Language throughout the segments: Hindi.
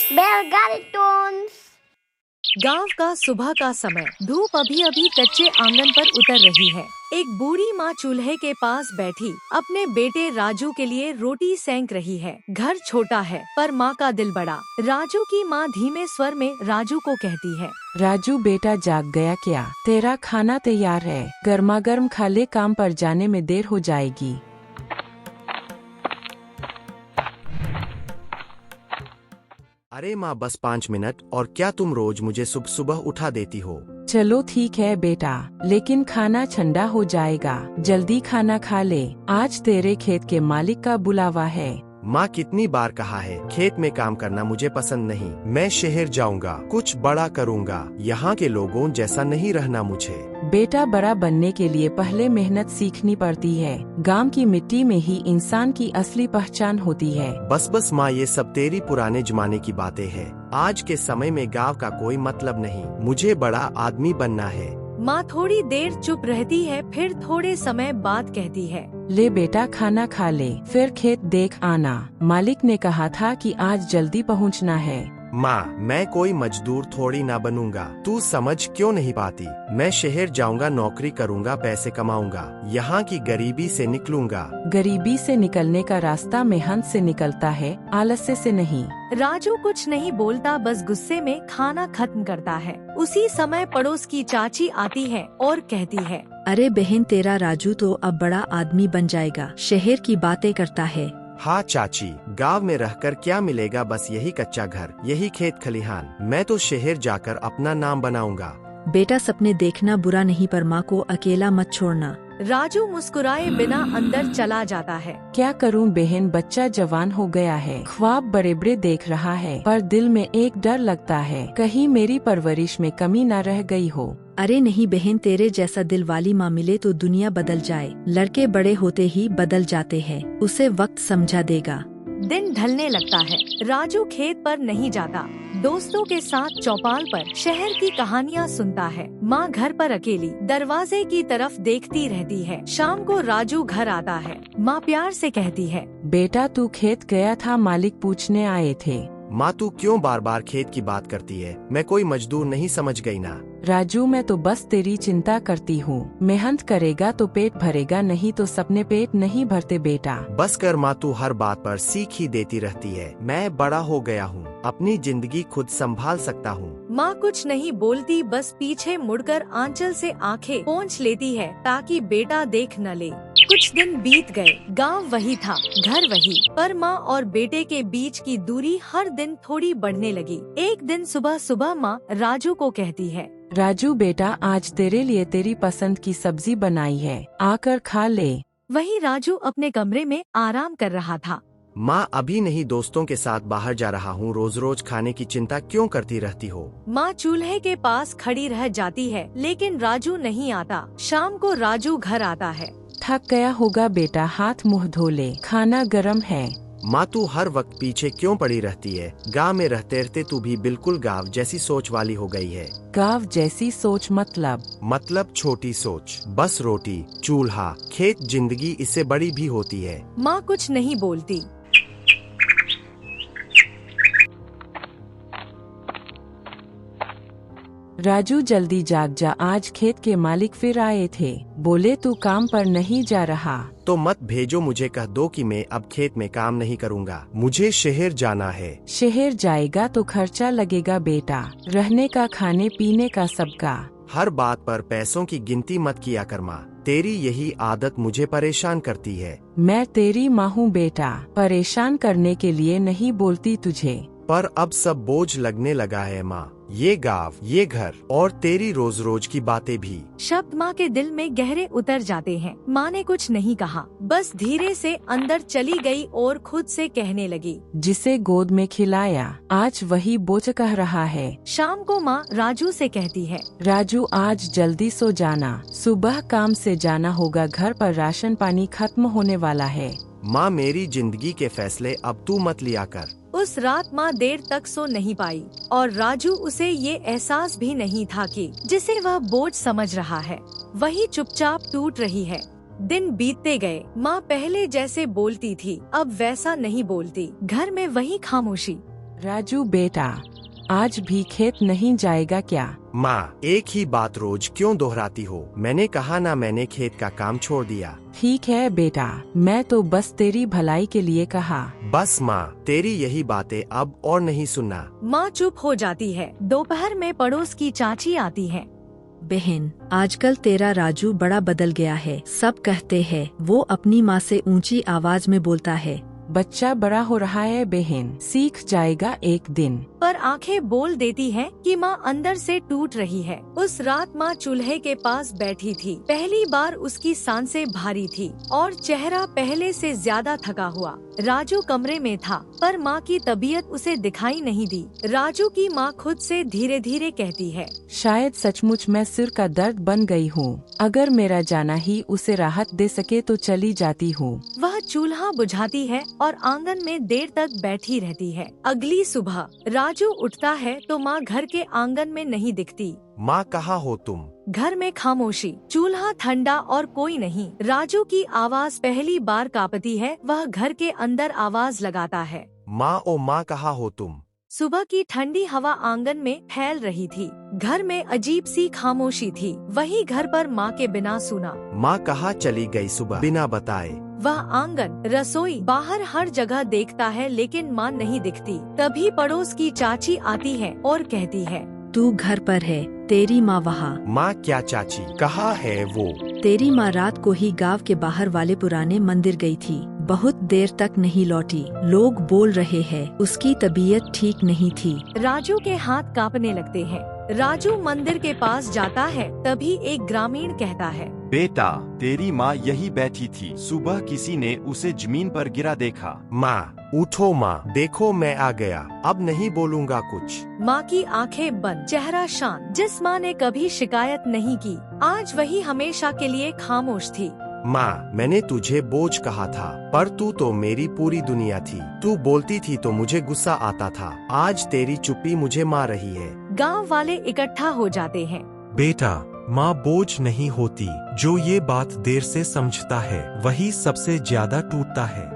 Belgari tones. गांव का सुबह का समय। धूप अभी अभी कच्चे आंगन पर उतर रही है। एक बूढ़ी माँ चूल्हे के पास बैठी अपने बेटे राजू के लिए रोटी सेंक रही है। घर छोटा है पर माँ का दिल बड़ा। राजू की माँ धीमे स्वर में राजू को कहती है, राजू बेटा जाग गया क्या? तेरा खाना तैयार है, गर्मा गर्म खा ले, काम पर जाने में देर हो जाएगी। अरे माँ, बस 5 मिनट। और क्या तुम रोज मुझे सुबह सुबह उठा देती हो? चलो ठीक है बेटा, लेकिन खाना ठंडा हो जाएगा। जल्दी खाना खा ले, आज तेरे खेत के मालिक का बुलावा है। माँ, कितनी बार कहा है, खेत में काम करना मुझे पसंद नहीं। मैं शहर जाऊंगा, कुछ बड़ा करूंगा। यहाँ के लोगों जैसा नहीं रहना मुझे। बेटा, बड़ा बनने के लिए पहले मेहनत सीखनी पड़ती है। गांव की मिट्टी में ही इंसान की असली पहचान होती है। बस बस माँ, ये सब तेरी पुराने जमाने की बातें हैं। आज के समय में गांव का कोई मतलब नहीं। मुझे बड़ा आदमी बनना है। माँ थोड़ी देर चुप रहती है, फिर थोड़े समय बाद कहती है, ले बेटा, खाना खा ले, फिर खेत देख आना। मालिक ने कहा था कि आज जल्दी पहुंचना है। माँ, मैं कोई मजदूर थोड़ी ना बनूंगा। तू समझ क्यों नहीं पाती? मैं शहर जाऊंगा, नौकरी करूंगा, पैसे कमाऊंगा, यहाँ की गरीबी से निकलूंगा। गरीबी से निकलने का रास्ता मेहनत से निकलता है, आलस्य से नहीं। राजू कुछ नहीं बोलता, बस गुस्से में खाना खत्म करता है। उसी समय पड़ोस की चाची आती है और कहती है, अरे बहन, तेरा राजू तो अब बड़ा आदमी बन जाएगा, शहर की बातें करता है। हाँ चाची, गांव में रहकर क्या मिलेगा? बस यही कच्चा घर, यही खेत खलिहान। मैं तो शहर जाकर अपना नाम बनाऊंगा। बेटा, सपने देखना बुरा नहीं, पर माँ को अकेला मत छोड़ना। राजू मुस्कुराए बिना अंदर चला जाता है। क्या करूं बहन, बच्चा जवान हो गया है, ख्वाब बड़े बड़े देख रहा है, पर दिल में एक डर लगता है, कहीं मेरी परवरिश में कमी न रह गई हो। अरे नहीं बहन, तेरे जैसा दिल वाली माँ मिले तो दुनिया बदल जाए। लड़के बड़े होते ही बदल जाते हैं, उसे वक्त समझा देगा। दिन ढलने लगता है। राजू खेत पर नहीं जाता, दोस्तों के साथ चौपाल पर शहर की कहानियाँ सुनता है। माँ घर पर अकेली दरवाजे की तरफ देखती रहती है। शाम को राजू घर आता है। माँ प्यार से कहती है, बेटा तू खेत गया था, मालिक पूछने आए थे। माँ, तू क्यों बार बार खेत की बात करती है? मैं कोई मजदूर नहीं, समझ गई ना? राजू, मैं तो बस तेरी चिंता करती हूँ। मेहनत करेगा तो पेट भरेगा, नहीं तो सपने पेट नहीं भरते बेटा। बस कर माँ, तू हर बात पर सीख ही देती रहती है। मैं बड़ा हो गया हूँ, अपनी जिंदगी खुद संभाल सकता हूँ। माँ कुछ नहीं बोलती, बस पीछे मुड़कर आंचल से आंखें पोंछ लेती है ताकि बेटा देख न ले। कुछ दिन बीत गए। गांव वही था, घर वही, पर माँ और बेटे के बीच की दूरी हर दिन थोड़ी बढ़ने लगी। एक दिन सुबह सुबह माँ राजू को कहती है, राजू बेटा, आज तेरे लिए तेरी पसंद की सब्जी बनाई है, आकर खा ले। वही राजू अपने कमरे में आराम कर रहा था। माँ, अभी नहीं, दोस्तों के साथ बाहर जा रहा हूँ। रोज रोज खाने की चिंता क्यों करती रहती हो? माँ चूल्हे के पास खड़ी रह जाती है, लेकिन राजू नहीं आता। शाम को राजू घर आता है। थक गया होगा बेटा, हाथ मुंह धो ले, खाना गरम है। माँ, तू हर वक्त पीछे क्यों पड़ी रहती है? गांव में रहते रहते तू भी बिल्कुल गांव जैसी सोच वाली हो गई है। गांव जैसी सोच मतलब छोटी सोच। बस रोटी, चूल्हा, खेत, जिंदगी इससे बड़ी भी होती है। माँ कुछ नहीं बोलती। राजू जल्दी जाग जा, आज खेत के मालिक फिर आए थे, बोले तू काम पर नहीं जा रहा। तो मत भेजो, मुझे कह दो कि मैं अब खेत में काम नहीं करूँगा। मुझे शहर जाना है। शहर जाएगा तो खर्चा लगेगा बेटा, रहने का, खाने पीने का, सबका। हर बात पर पैसों की गिनती मत किया कर माँ, तेरी यही आदत मुझे परेशान करती है। मैं तेरी माँ हूँ बेटा, परेशान करने के लिए नहीं बोलती तुझे। पर अब सब बोझ लगने लगा है माँ, ये गांव, ये घर और तेरी रोज रोज की बातें भी। शब्द माँ के दिल में गहरे उतर जाते हैं। माँ ने कुछ नहीं कहा, बस धीरे से अंदर चली गई और खुद से कहने लगी, जिसे गोद में खिलाया आज वही बोझ कह रहा है। शाम को माँ राजू से कहती है, राजू आज जल्दी सो जाना, सुबह काम से जाना होगा, घर पर राशन पानी खत्म होने वाला है। माँ, मेरी जिंदगी के फैसले अब तू मत लिया कर। उस रात माँ देर तक सो नहीं पाई और राजू उसे ये एहसास भी नहीं था कि जिसे वह बोझ समझ रहा है वही चुपचाप टूट रही है। दिन बीतते गए। माँ पहले जैसे बोलती थी अब वैसा नहीं बोलती। घर में वही खामोशी। राजू बेटा, आज भी खेत नहीं जाएगा क्या? माँ, एक ही बात रोज क्यों दोहराती हो? मैंने कहा ना, मैंने खेत का काम छोड़ दिया। ठीक है बेटा, मैं तो बस तेरी भलाई के लिए कहा। बस माँ, तेरी यही बातें अब और नहीं सुनना। माँ चुप हो जाती है। दोपहर में पड़ोस की चाची आती है। बहन, आजकल तेरा राजू बड़ा बदल गया है। सब कहते हैं वो अपनी माँ से ऊंची आवाज में बोलता है। बच्चा बड़ा हो रहा है बहन, सीख जाएगा एक दिन। पर आंखें बोल देती हैं कि माँ अंदर से टूट रही है। उस रात माँ चूल्हे के पास बैठी थी। पहली बार उसकी सांसें भारी थी और चेहरा पहले से ज्यादा थका हुआ। राजू कमरे में था, पर माँ की तबीयत उसे दिखाई नहीं दी। राजू की माँ खुद से धीरे धीरे कहती है, शायद सचमुच मैं सिर का दर्द बन गई हूँ। अगर मेरा जाना ही उसे राहत दे सके तो चली जाती हूँ। वह चूल्हा बुझाती है और आंगन में देर तक बैठी रहती है। अगली सुबह राजू उठता है तो माँ घर के आंगन में नहीं दिखती। माँ, कहाँ हो तुम? घर में खामोशी, चूल्हा ठंडा और कोई नहीं। राजू की आवाज पहली बार कांपती है। वह घर के अंदर आवाज लगाता है, माँ, ओ माँ, कहाँ हो तुम? सुबह की ठंडी हवा आंगन में फैल रही थी। घर में अजीब सी खामोशी थी। वही घर पर माँ के बिना सुना। माँ कहाँ चली गई सुबह बिना बताए? वह आंगन, रसोई, बाहर हर जगह देखता है लेकिन माँ नहीं दिखती। तभी पड़ोस की चाची आती है और कहती है, तू घर पर है, तेरी माँ वहाँ। माँ, क्या चाची? कहाँ है वो? तेरी माँ रात को ही गांव के बाहर वाले पुराने मंदिर गई थी। बहुत देर तक नहीं लौटी। लोग बोल रहे हैं उसकी तबीयत ठीक नहीं थी। राजू के हाथ कांपने लगते हैं। राजू मंदिर के पास जाता है। तभी एक ग्रामीण कहता है, बेटा, तेरी माँ यही बैठी थी। सुबह किसी ने उसे जमीन पर गिरा देखा। माँ, उठो माँ, देखो मैं आ गया। अब नहीं बोलूँगा कुछ। माँ की आंखें बंद, चेहरा शांत। जिस माँ ने कभी शिकायत नहीं की, आज वही हमेशा के लिए खामोश थी। माँ, मैंने तुझे बोझ कहा था, पर तू तो मेरी पूरी दुनिया थी। तू बोलती थी तो मुझे गुस्सा आता था। आज तेरी चुप्पी मुझे मार रही है। गांव वाले इकट्ठा हो जाते हैं। बेटा, माँ बोझ नहीं होती। जो ये बात देर से समझता है वही सबसे ज्यादा टूटता है।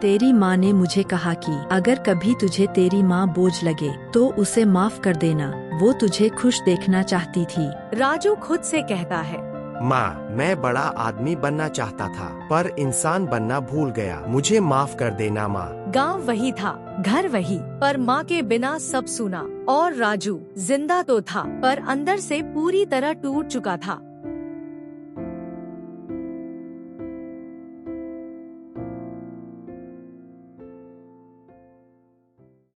तेरी माँ ने मुझे कहा कि अगर कभी तुझे तेरी माँ बोझ लगे तो उसे माफ कर देना। वो तुझे खुश देखना चाहती थी। राजू खुद से कहता है, माँ, मैं बड़ा आदमी बनना चाहता था, पर इंसान बनना भूल गया। मुझे माफ कर देना माँ। गांव वही था, घर वही, पर माँ के बिना सब सुना। और राजू जिंदा तो था, पर अंदर से पूरी तरह टूट चुका था।